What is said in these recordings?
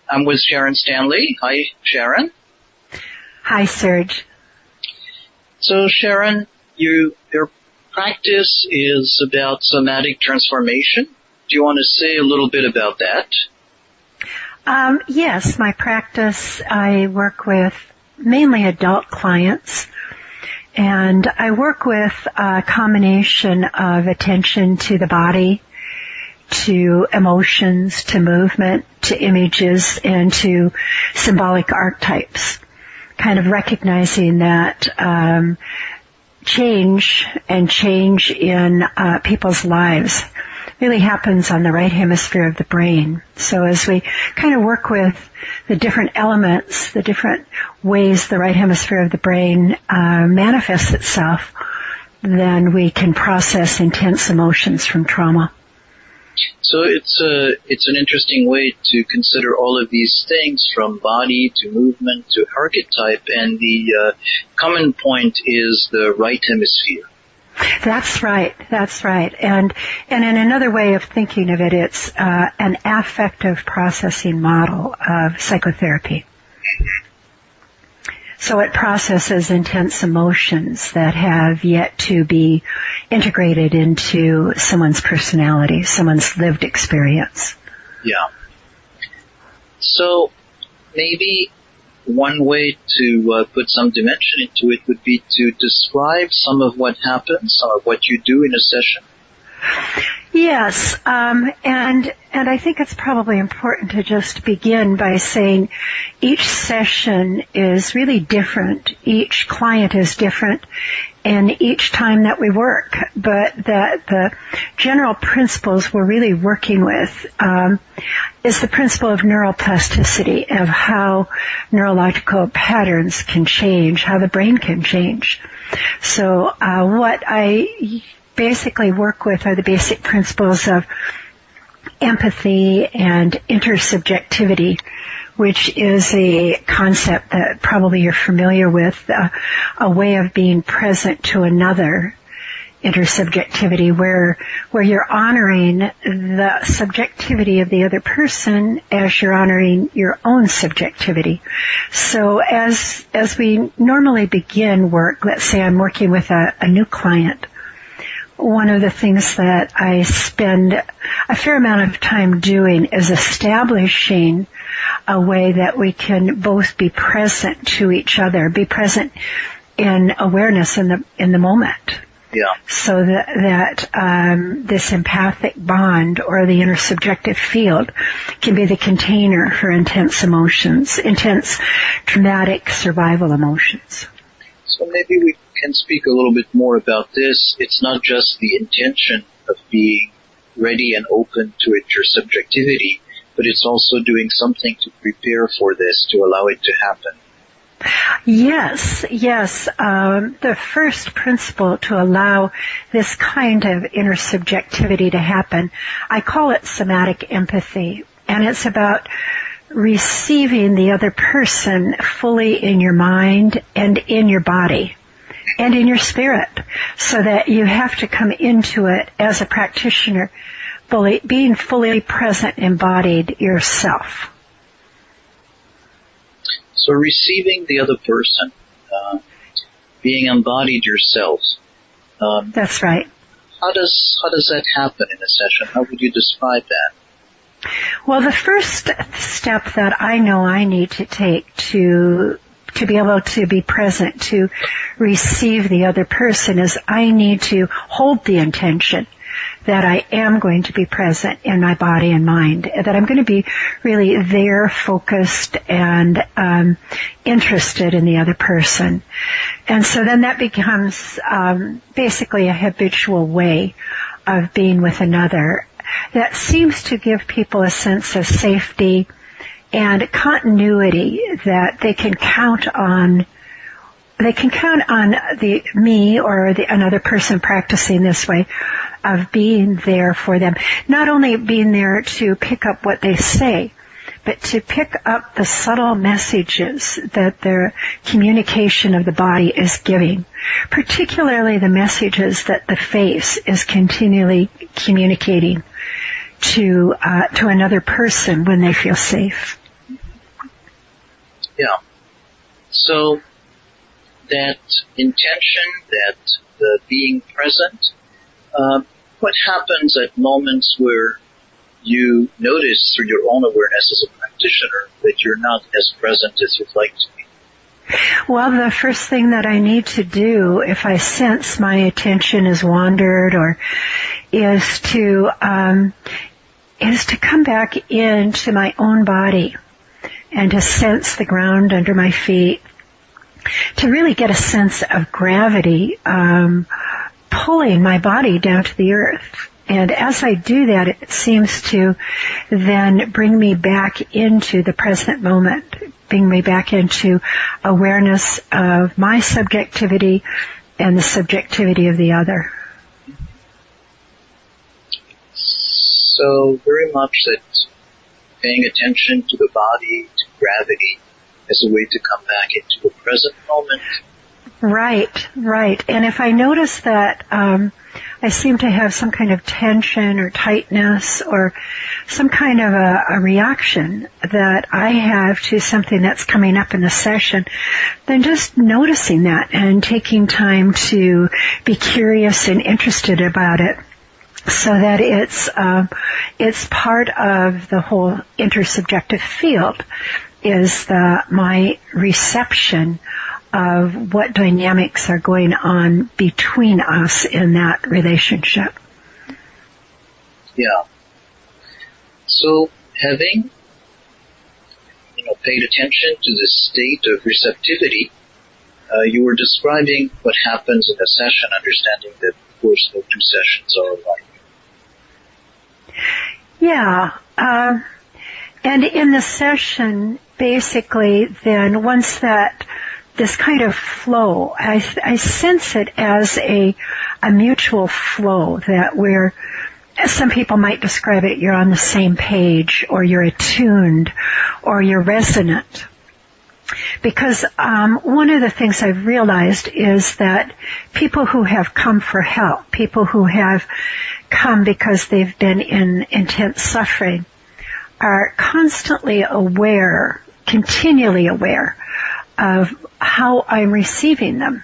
I'm with Sharon Stanley. Hi, Sharon. Hi, Serge. So, Sharon, your practice is about somatic transformation. Do you want to say a little bit about that? Yes, my practice, I work with mainly adult clients, and I work with a combination of attention to the body, to emotions, to movement, to images, and to symbolic archetypes, kind of recognizing that change in people's lives really happens on the right hemisphere of the brain. So as we kind of work with the different elements, the different ways the right hemisphere of the brain manifests itself, then we can process intense emotions from trauma. So it's an interesting way to consider all of these things, from body to movement to archetype, and the common point is the right hemisphere. That's right. And in another way of thinking of it, it's an affective processing model of psychotherapy. So it processes intense emotions that have yet to be integrated into someone's personality, someone's lived experience. Yeah. So maybe one way to put some dimension into it would be to describe some of what happens, some of what you do in a session. Yes, and I think it's probably important to just begin by saying each session is really different. Each client is different, and each time that we work, but that the general principles we're really working with is the principle of neuroplasticity, of how neurological patterns can change, how the brain can change. So what I basically work with are the basic principles of empathy and intersubjectivity, which is a concept that probably you're familiar with, a way of being present to another. Intersubjectivity, where you're honoring the subjectivity of the other person as you're honoring your own subjectivity. So as we normally begin work, let's say I'm working with a new client, one of the things that I spend a fair amount of time doing is establishing a way that we can both be present to each other, be present in awareness in the moment. Yeah. So that this empathic bond or the intersubjective field can be the container for intense emotions, intense traumatic survival emotions. So maybe we can speak a little bit more about this. It's not just the intention of being ready and open to intersubjectivity, but it's also doing something to prepare for this, to allow it to happen. Yes. The first principle to allow this kind of intersubjectivity to happen, I call it somatic empathy, and it's about receiving the other person fully in your mind and in your body and in your spirit, so that you have to come into it as a practitioner, being fully present, embodied yourself. So receiving the other person, being embodied yourself. That's right. How does that happen in a session? How would you describe that? Well, the first step that I know I need to take to be able to be present, to receive the other person, is I need to hold the intention that I am going to be present in my body and mind, that I'm going to be really there, focused, and interested in the other person. And so then that becomes basically a habitual way of being with another that seems to give people a sense of safety and continuity, that they can count on. They can count on me or another person practicing this way of being there for them. Not only being there to pick up what they say, but to pick up the subtle messages that their communication of the body is giving, particularly the messages that the face is continually communicating to another person when they feel safe. Yeah. So that intention, that the being present, what happens at moments where you notice through your own awareness as a practitioner that you're not as present as you'd like to be? Well, the first thing that I need to do if I sense my attention has wandered or is to come back into my own body and to sense the ground under my feet, to really get a sense of gravity pulling my body down to the earth. And as I do that, it seems to then bring me back into the present moment, bring me back into awareness of my subjectivity and the subjectivity of the other. So very much that paying attention to the body, to gravity, as a way to come back into the present moment. Right. And if I notice that I seem to have some kind of tension or tightness or some kind of a reaction that I have to something that's coming up in the session, then just noticing that and taking time to be curious and interested about it, so that it's part of the whole intersubjective field, is my reception of what dynamics are going on between us in that relationship. Yeah. So having, paid attention to the state of receptivity, you were describing what happens in a session, understanding that, of course, no two sessions are alike. Yeah. And in the session, basically, then once that this kind of flow, I sense it as a mutual flow, that we're, as some people might describe it, you're on the same page, or you're attuned, or you're resonant. Because one of the things I've realized is that people who have come for help, people who have come because they've been in intense suffering, are constantly aware, continually aware of how I'm receiving them.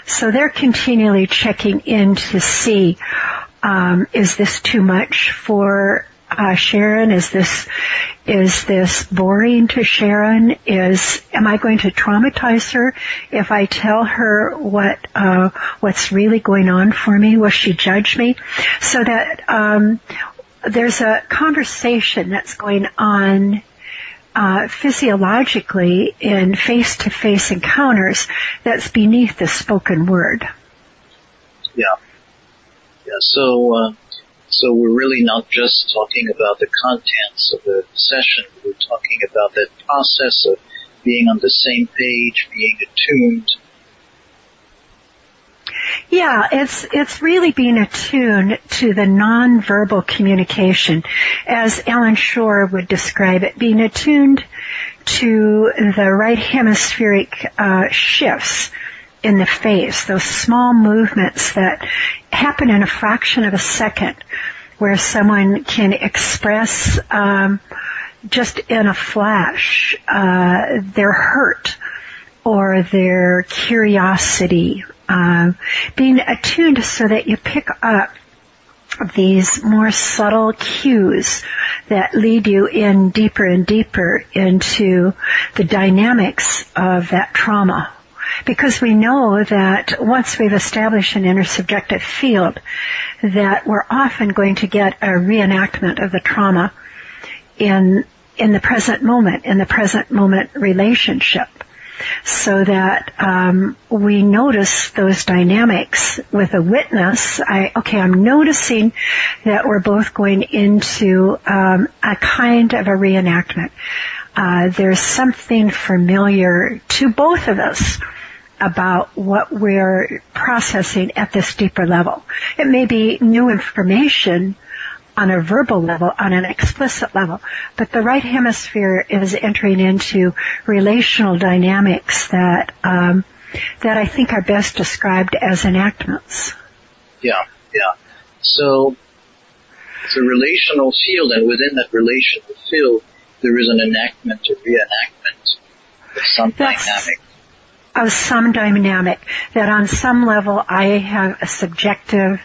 So they're continually checking in to see, is this too much for Sharon? Is this boring to Sharon? Am I going to traumatize her if I tell her what's really going on for me? Will she judge me? So that there's a conversation that's going on physiologically in face-to-face encounters that's beneath the spoken word. Yeah. So we're really not just talking about the contents of the session. We're talking about that process of being on the same page, being attuned. Yeah, it's really being attuned to the nonverbal communication, as Ellen Shore would describe it, being attuned to the right hemispheric shifts in the face, those small movements that happen in a fraction of a second, where someone can express just in a flash their hurt or their curiosity. Being attuned so that you pick up these more subtle cues that lead you in deeper and deeper into the dynamics of that trauma. Because we know that once we've established an intersubjective field, that we're often going to get a reenactment of the trauma in the present moment relationship. So that we notice those dynamics with a witness. I'm noticing that we're both going into a kind of a reenactment. There's something familiar to both of us about what we're processing at this deeper level. It may be new information on a verbal level, on an explicit level, but the right hemisphere is entering into relational dynamics that I think are best described as enactments. Yeah. So it's a relational field, and within that relational field, there is an enactment or reenactment. Some dynamic. Of some dynamic, that on some level I have a subjective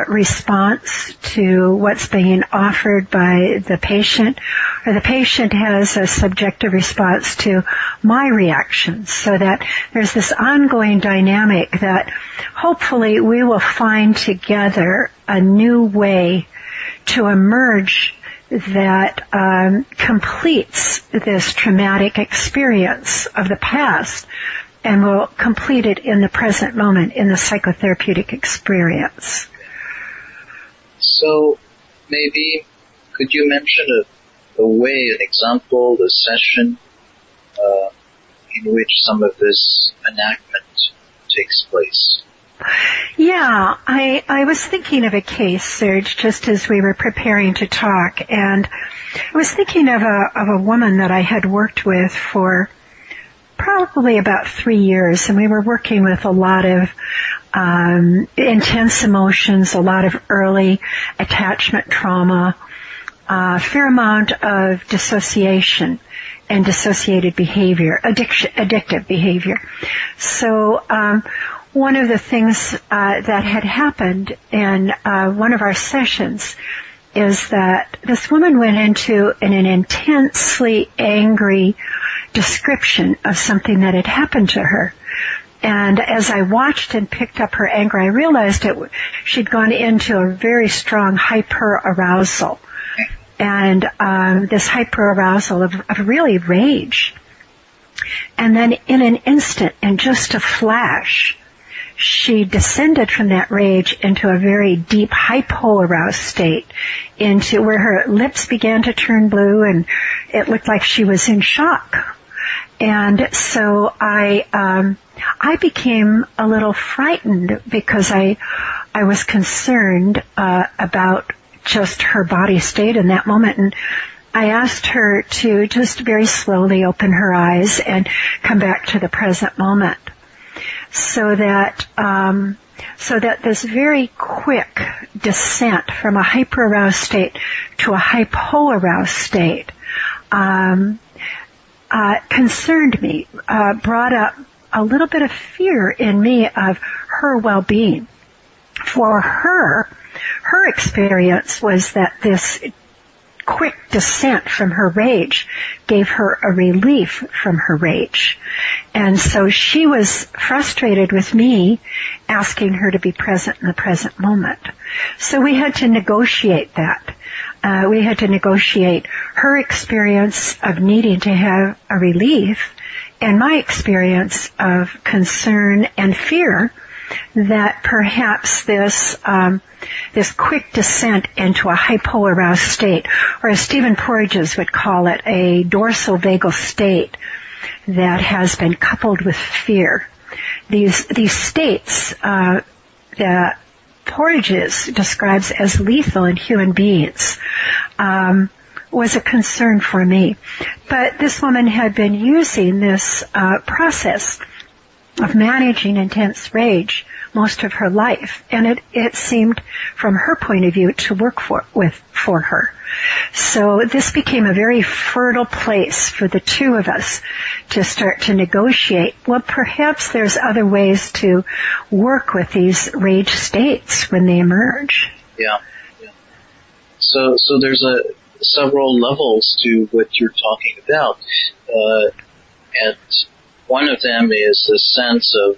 response to what's being offered by the patient, or the patient has a subjective response to my reactions, so that there's this ongoing dynamic that hopefully we will find together a new way to emerge that completes this traumatic experience of the past and will complete it in the present moment in the psychotherapeutic experience. So maybe could you mention a way, an example, a session in which some of this enactment takes place? Yeah, I was thinking of a case, Serge, just as we were preparing to talk, and I was thinking of a woman that I had worked with for probably about 3 years, and we were working with a lot of intense emotions, a lot of early attachment trauma, a fair amount of dissociation and dissociated behavior, addictive behavior. So one of the things that had happened in one of our sessions is that this woman went into an intensely angry description of something that had happened to her. And as I watched and picked up her anger, I realized she'd gone into a very strong hyper-arousal. And this hyper-arousal of really rage. And then in an instant, in just a flash, she descended from that rage into a very deep hypo-aroused state, into where her lips began to turn blue and it looked like she was in shock. And so I became a little frightened because I was concerned about just her body state in that moment. And I asked her to just very slowly open her eyes and come back to the present moment. So that this very quick descent from a hyper-aroused state to a hypo-aroused state concerned me, brought up a little bit of fear in me of her well-being. For her experience was that this quick descent from her rage gave her a relief from her rage. And so she was frustrated with me asking her to be present in the present moment. So we had to negotiate that. We had to negotiate her experience of needing to have a relief and my experience of concern and fear that perhaps this quick descent into a hypo-aroused state, or as Stephen Porges would call it, a dorsal vagal state that has been coupled with fear. These states that Porges describes as lethal in human beings was a concern for me. But this woman had been using this process of managing intense rage most of her life, and it seemed, from her point of view, to work for her. So this became a very fertile place for the two of us to start to negotiate. Well, perhaps there's other ways to work with these rage states when they emerge. Yeah. So there's several levels to what you're talking about, and one of them is the sense of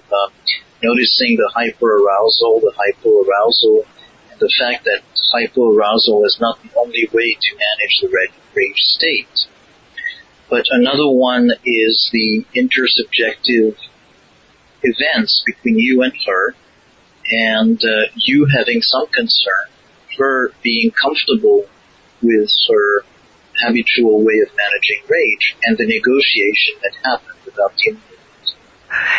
noticing the hyperarousal, the hypoarousal, and the fact that hypoarousal is not the only way to manage the rage state. But another one is the intersubjective events between you and her, and you having some concern, her being comfortable with her habitual way of managing rage, and the negotiation that happened without dealing with it.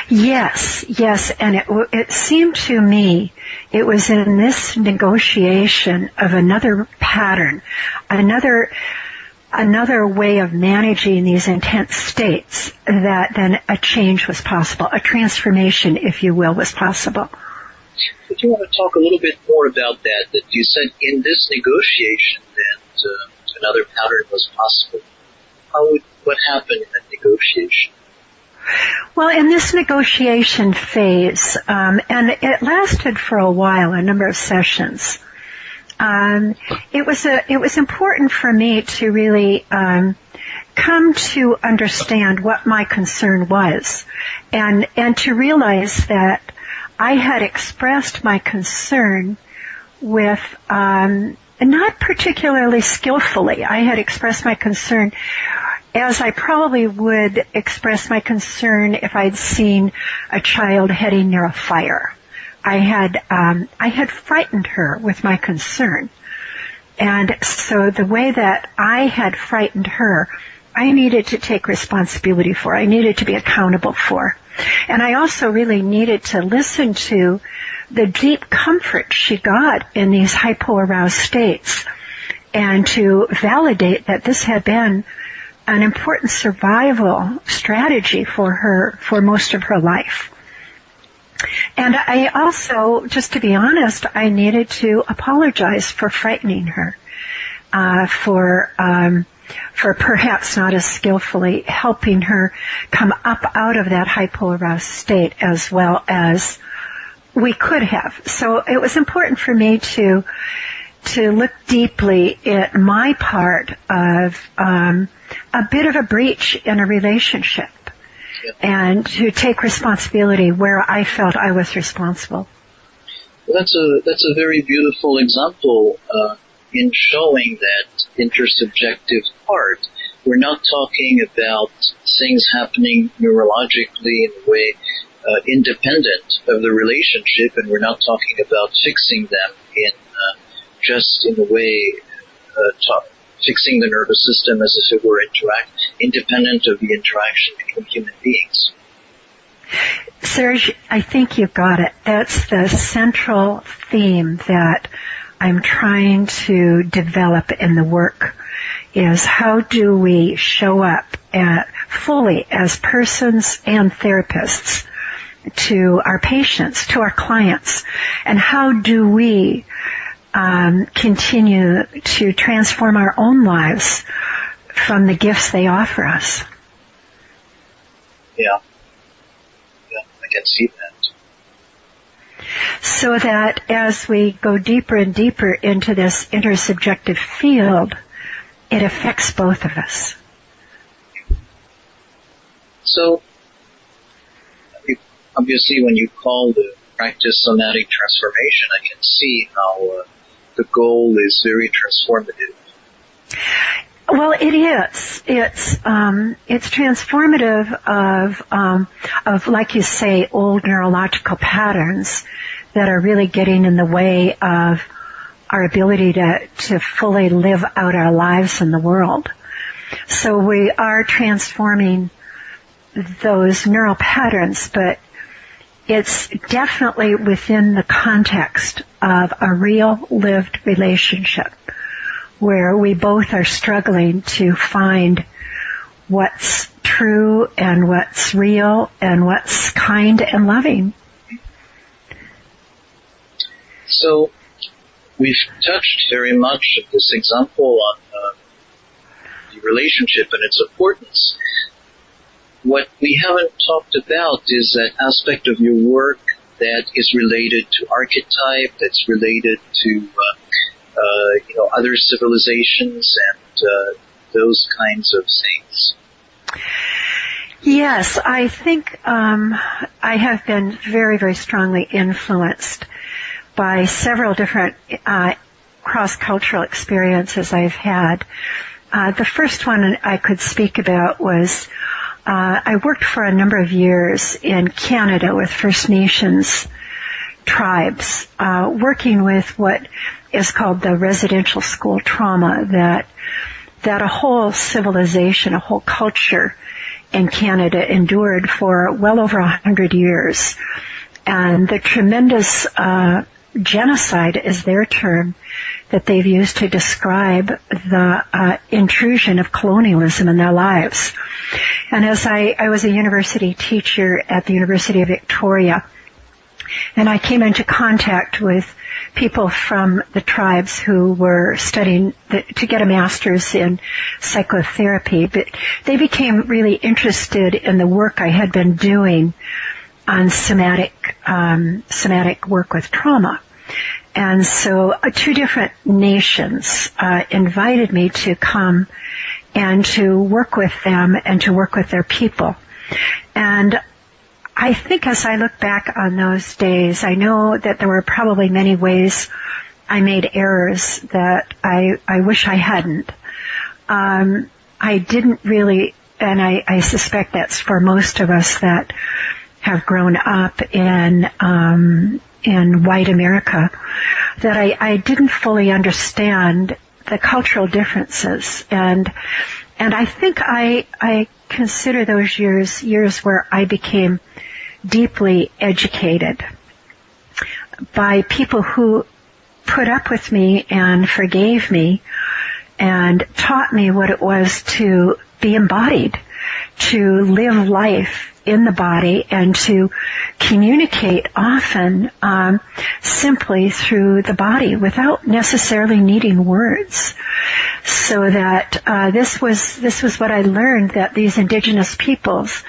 Yes, and it seemed to me it was in this negotiation of another pattern, another way of managing these intense states, that then a change was possible, a transformation, if you will, was possible. But you want to talk a little bit more about that you said in this negotiation that another pattern was possible. what happened in that negotiation? Well, in this negotiation phase, and it lasted for a while, a number of sessions, it was important for me to really come to understand what my concern was, and to realize that I had expressed my concern with not particularly skillfully. I had expressed my concern as I probably would express my concern if I'd seen a child heading near a fire. I had frightened her with my concern. And so the way that I had frightened her, I needed to take responsibility for. I needed to be accountable for. And I also really needed to listen to the deep comfort she got in these hypo-aroused states, and to validate that this had been an important survival strategy for her for most of her life. And I also, just to be honest, I needed to apologize for frightening her, for perhaps not as skillfully helping her come up out of that hypo-aroused state as well as we could have. So it was important for me to look deeply at my part of a bit of a breach in a relationship, and to take responsibility where I felt I was responsible. Well, that's a very beautiful example in showing that intersubjective part. We're not talking about things happening neurologically in a way independent of the relationship, and we're not talking about fixing them in just in a way fixing the nervous system as if it were independent of the interaction between human beings. Serge, I think you got it. That's the central theme that I'm trying to develop in the work, is how do we show up fully as persons and therapists to our patients, to our clients, and how do we continue to transform our own lives from the gifts they offer us. Yeah, I can see that. So that as we go deeper and deeper into this intersubjective field, it affects both of us. So, obviously when you call the practice somatic transformation, I can see how the goal is very transformative. Well, it is. It's transformative of, like you say, old neurological patterns that are really getting in the way of our ability to fully live out our lives in the world. So we are transforming those neural patterns, but it's definitely within the context of a real lived relationship where we both are struggling to find what's true and what's real and what's kind and loving. So we've touched very much of this example on the relationship and its importance. What we haven't talked about is that aspect of your work that is related to archetype, that's related to other civilizations and those kinds of things. Yes, I think I have been very, very strongly influenced by several different cross-cultural experiences I've had. The first one I could speak about was I worked for a number of years in Canada with First Nations tribes, working with what is called the residential school trauma that a whole civilization, a whole culture in Canada endured for well over 100 years. And the tremendous genocide is their term that they've used to describe the intrusion of colonialism in their lives. And as I was a university teacher at the University of Victoria, And I came into contact with people from the tribes who were studying to get a master's in psychotherapy, but they became really interested in the work I had been doing on somatic work with trauma. And so two different nations invited me to come and to work with them and to work with their people. And I think as I look back on those days, I know that there were probably many ways I made errors that I wish I hadn't. I didn't really, and I suspect that's for most of us that have grown up in white America, that I didn't fully understand the cultural differences. And I think I consider those years where I became deeply educated by people who put up with me and forgave me and taught me what it was to be embodied, to live life in the body and to communicate often simply through the body without necessarily needing words. So that this was what I learned, that these indigenous peoples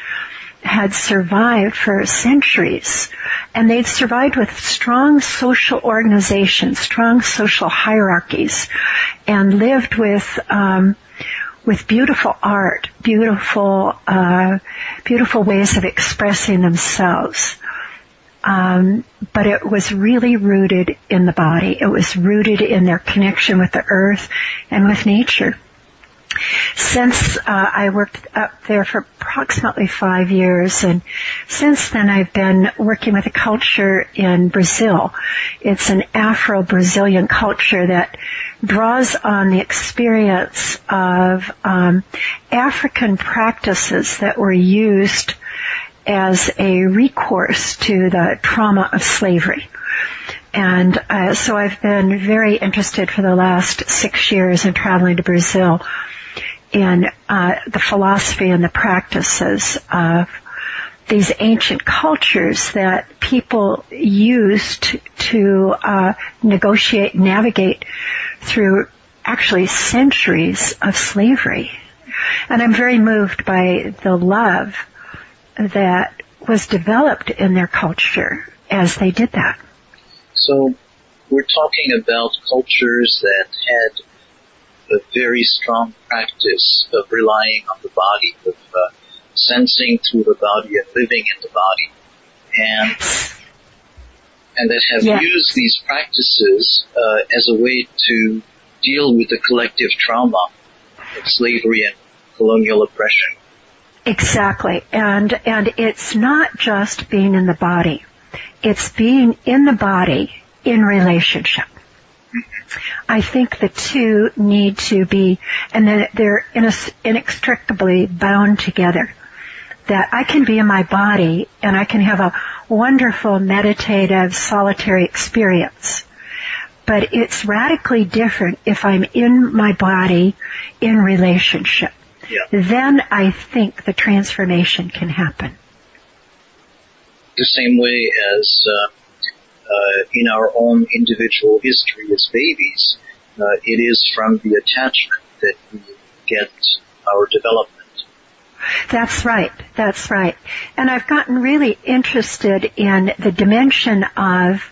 had survived for centuries, and they'd survived with strong social organizations, strong social hierarchies, and lived with beautiful art, beautiful ways of expressing themselves. But it was really rooted in the body. It was rooted in their connection with the earth and with nature. Since I worked up there for approximately 5 years, and since then I've been working with a culture in Brazil. It's an Afro-Brazilian culture that draws on the experience of African practices that were used as a recourse to the trauma of slavery. And so I've been very interested for the last 6 years in traveling to Brazil in the philosophy and the practices of these ancient cultures that people used to navigate through actually centuries of slavery. And I'm very moved by the love that was developed in their culture as they did that. So we're talking about cultures that had a very strong practice of relying on the body, of sensing through the body and living in the body, and that have used these practices as a way to deal with the collective trauma of slavery and colonial oppression. Exactly. And it's not just being in the body. It's being in the body in relationship. I think the two need to be, and then they're inextricably bound together. That I can be in my body and I can have a wonderful meditative solitary experience. But it's radically different if I'm in my body in relationship. Yeah. Then I think the transformation can happen. The same way as in our own individual history as babies, it is from the attachment that we get our development. That's right. That's right. And I've gotten really interested in the dimension of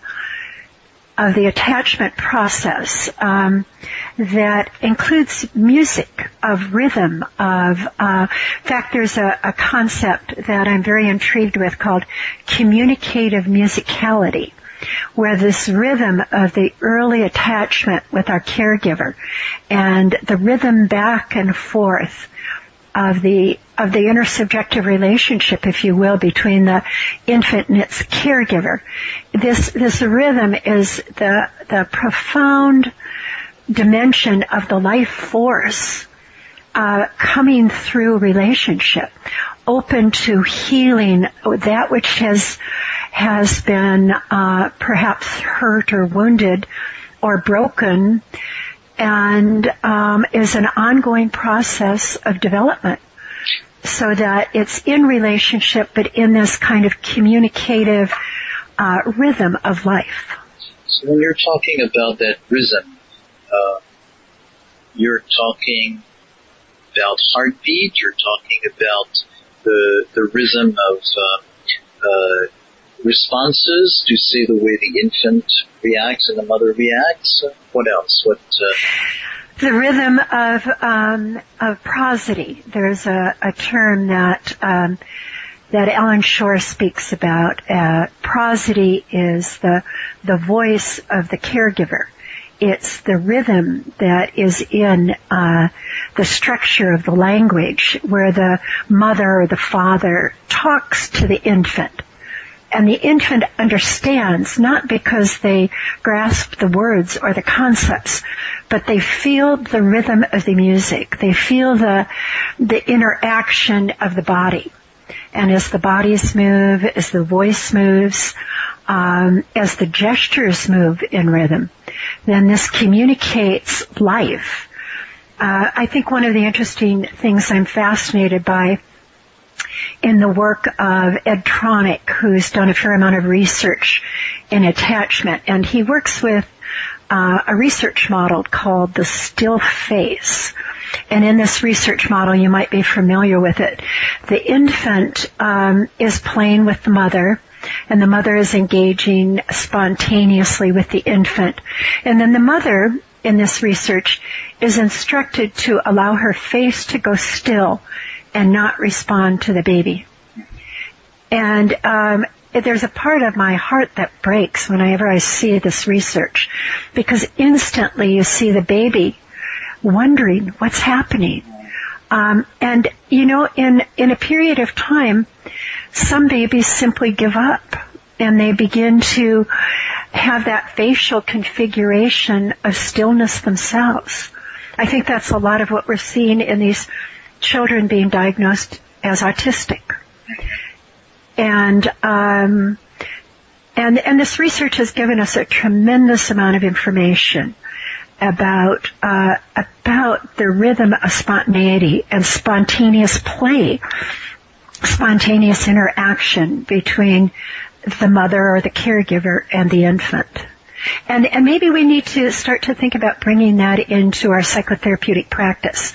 the attachment process that includes music, of rhythm, of in fact, there's a concept that I'm very intrigued with called communicative musicality, where this rhythm of the early attachment with our caregiver and the rhythm back and forth of the intersubjective relationship, if you will, between the infant and its caregiver. This rhythm is the profound dimension of the life force coming through relationship, open to healing that which has been perhaps hurt or wounded or broken, and is an ongoing process of development, so that it's in relationship but in this kind of communicative rhythm of life. So when you're talking about that rhythm, you're talking about heartbeat, you're talking about the rhythm of responses, to say the way the infant reacts and the mother reacts. What else? The rhythm of prosody. There's a term that Ellen Shore speaks about. Prosody is the voice of the caregiver. It's the rhythm that is in the structure of the language where the mother or the father talks to the infant. And the infant understands, not because they grasp the words or the concepts, but they feel the rhythm of the music. They feel the interaction of the body. And as the bodies move, as the voice moves, as the gestures move in rhythm, then this communicates life. I think one of the interesting things I'm fascinated by in the work of Ed Tronick, who's done a fair amount of research in attachment, and he works with a research model called the still face. And in this research model, you might be familiar with it, the infant is playing with the mother, and the mother is engaging spontaneously with the infant. And then the mother, in this research, is instructed to allow her face to go still and not respond to the baby. And there's a part of my heart that breaks whenever I see this research, because instantly you see the baby wondering what's happening. And, you know, in a period of time, some babies simply give up and they begin to have that facial configuration of stillness themselves. I think that's a lot of what we're seeing in these children being diagnosed as autistic. And this research has given us a tremendous amount of information about the rhythm of spontaneity and spontaneous play, spontaneous interaction between the mother or the caregiver and the infant. And maybe we need to start to think about bringing that into our psychotherapeutic practice,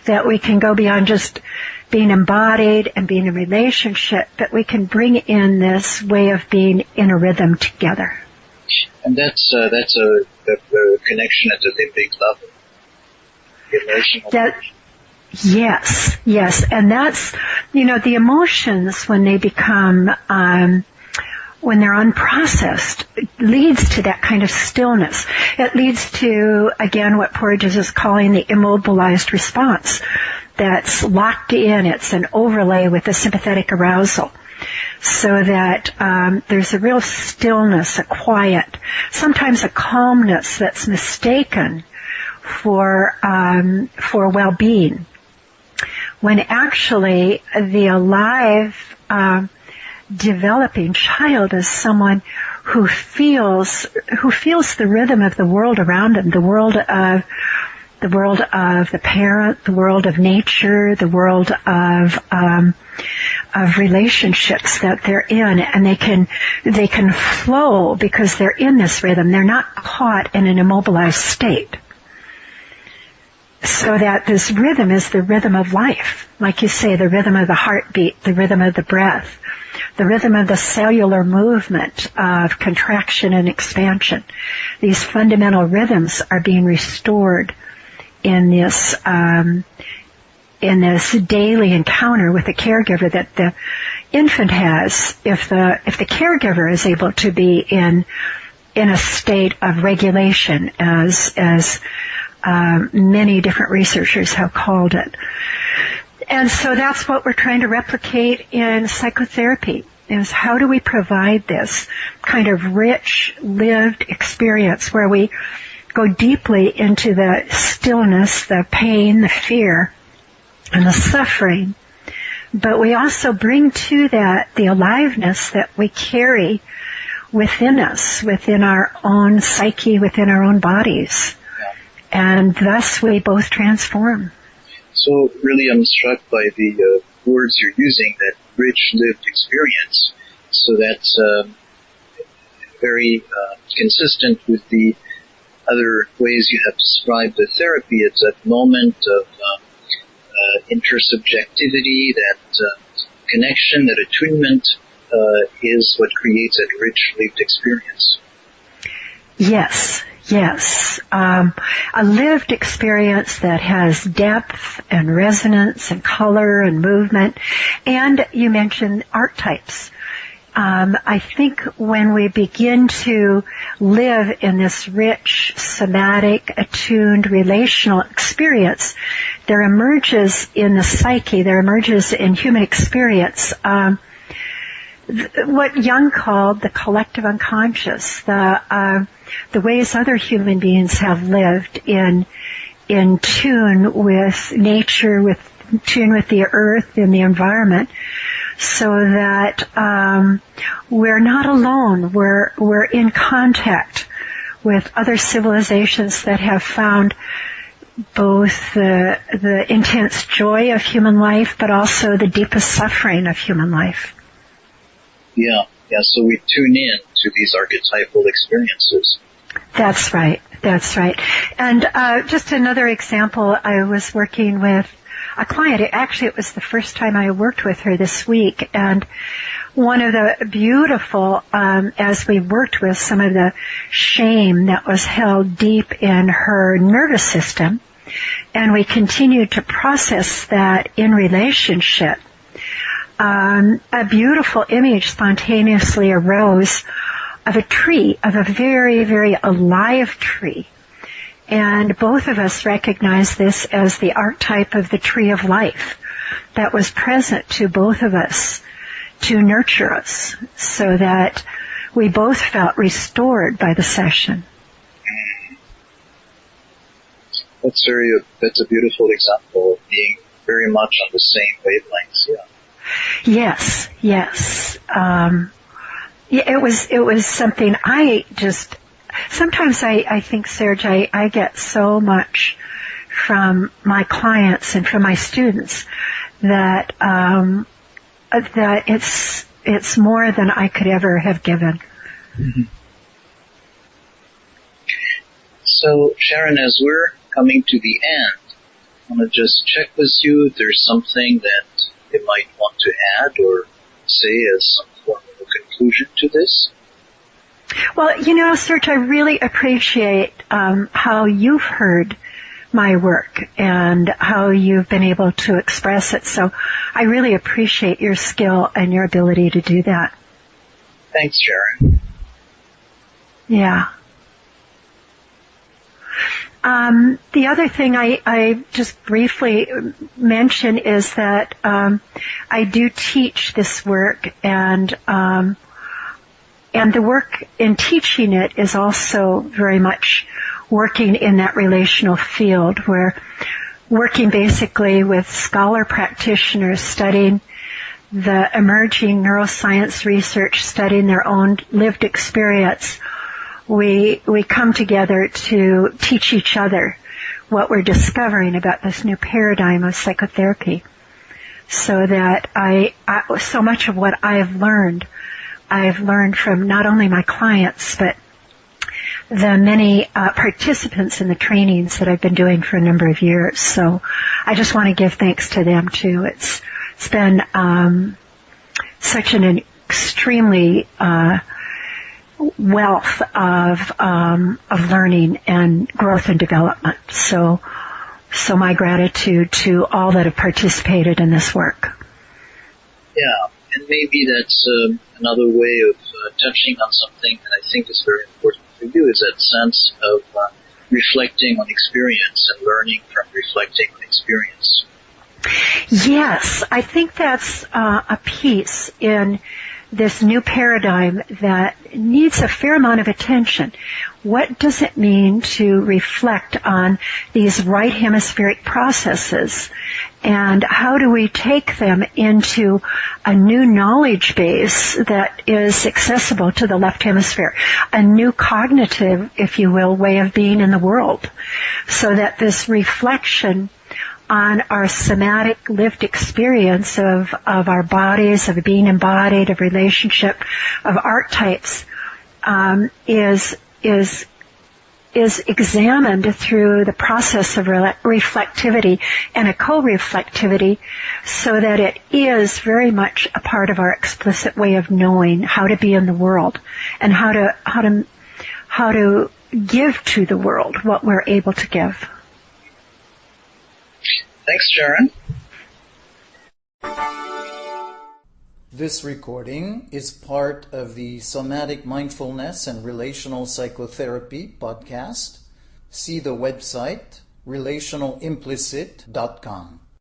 that we can go beyond just being embodied and being in a relationship, but we can bring in this way of being in a rhythm together. And that's a connection at the limbic level, the emotional connection. Yes. And that's, you know, the emotions when they become, when they're unprocessed, leads to that kind of stillness. It leads to, again, what Porges is calling the immobilized response. That's locked in. It's an overlay with the sympathetic arousal. So that there's a real stillness, a quiet, sometimes a calmness that's mistaken for well-being, when actually the alive developing child is someone who feels the rhythm of the world around them, the world of the parent, the world of nature, the world of relationships that they're in, and they can flow because they're in this rhythm. They're not caught in an immobilized state. So that this rhythm is the rhythm of life. Like you say, the rhythm of the heartbeat, the rhythm of the breath, the rhythm of the cellular movement of contraction and expansion. These fundamental rhythms are being restored in this daily encounter with the caregiver that the infant has. If the caregiver is able to be in a state of regulation, as many different researchers have called it. And so that's what we're trying to replicate in psychotherapy, is how do we provide this kind of rich, lived experience where we go deeply into the stillness, the pain, the fear, and the suffering, but we also bring to that the aliveness that we carry within us, within our own psyche, within our own bodies. And thus we both transform. So really I'm struck by the words you're using, that rich lived experience. So that's very consistent with the other ways you have described the therapy. It's that moment of intersubjectivity, that connection, that attunement is what creates that rich lived experience. Yes. A lived experience that has depth and resonance and color and movement. And you mentioned archetypes. I think when we begin to live in this rich, somatic, attuned, relational experience, there emerges in the psyche, there emerges in human experience, what Jung called the collective unconscious, the ways other human beings have lived in tune with nature, tune with the earth and the environment, so that we're not alone. We're in contact with other civilizations that have found both the intense joy of human life, but also the deepest suffering of human life. Yeah, so we tune in to these archetypal experiences. That's right. And just another example, I was working with a client. Actually, it was the first time I worked with her this week, and one of the beautiful, as we worked with some of the shame that was held deep in her nervous system, and we continued to process that in relationship, a beautiful image spontaneously arose of a tree, of a very, very alive tree. And both of us recognized this as the archetype of the tree of life that was present to both of us to nurture us, so that we both felt restored by the session. That's a beautiful example of being very much on the same wavelengths, yeah. Yes. It was something sometimes I think, Serge, I get so much from my clients and from my students that it's more than I could ever have given. Mm-hmm. So, Sharon, as we're coming to the end, I want to just check with you if there's something that you might want to add or say as some form of a conclusion to this. Well, Serge, I really appreciate how you've heard my work and how you've been able to express it. So I really appreciate your skill and your ability to do that. Thanks, Sharon. Yeah. The other thing I just briefly mention is that I do teach this work, and the work in teaching it is also very much working in that relational field, where working basically with scholar practitioners studying the emerging neuroscience research, studying their own lived experience. We come together to teach each other what we're discovering about this new paradigm of psychotherapy, so that so much of what I've learned from not only my clients, but the many participants in the trainings that I've been doing for a number of years. So I just want to give thanks to them too. It's been such an extremely wealth of learning and growth and development. So my gratitude to all that have participated in this work. Yeah, and maybe that's another way of touching on something that I think is very important for you, is that sense of reflecting on experience and learning from reflecting on experience. Yes, I think that's a piece in this new paradigm that needs a fair amount of attention. What does it mean to reflect on these right hemispheric processes, and how do we take them into a new knowledge base that is accessible to the left hemisphere, a new cognitive, if you will, way of being in the world, so that this reflection on our somatic lived experience of our bodies, of being embodied, of relationship, of archetypes, is examined through the process of reflectivity and a co-reflectivity, so that it is very much a part of our explicit way of knowing how to be in the world and how to give to the world what we're able to give. Thanks, Sharon. This recording is part of the Somatic Mindfulness and Relational Psychotherapy podcast. See the website relationalimplicit.com.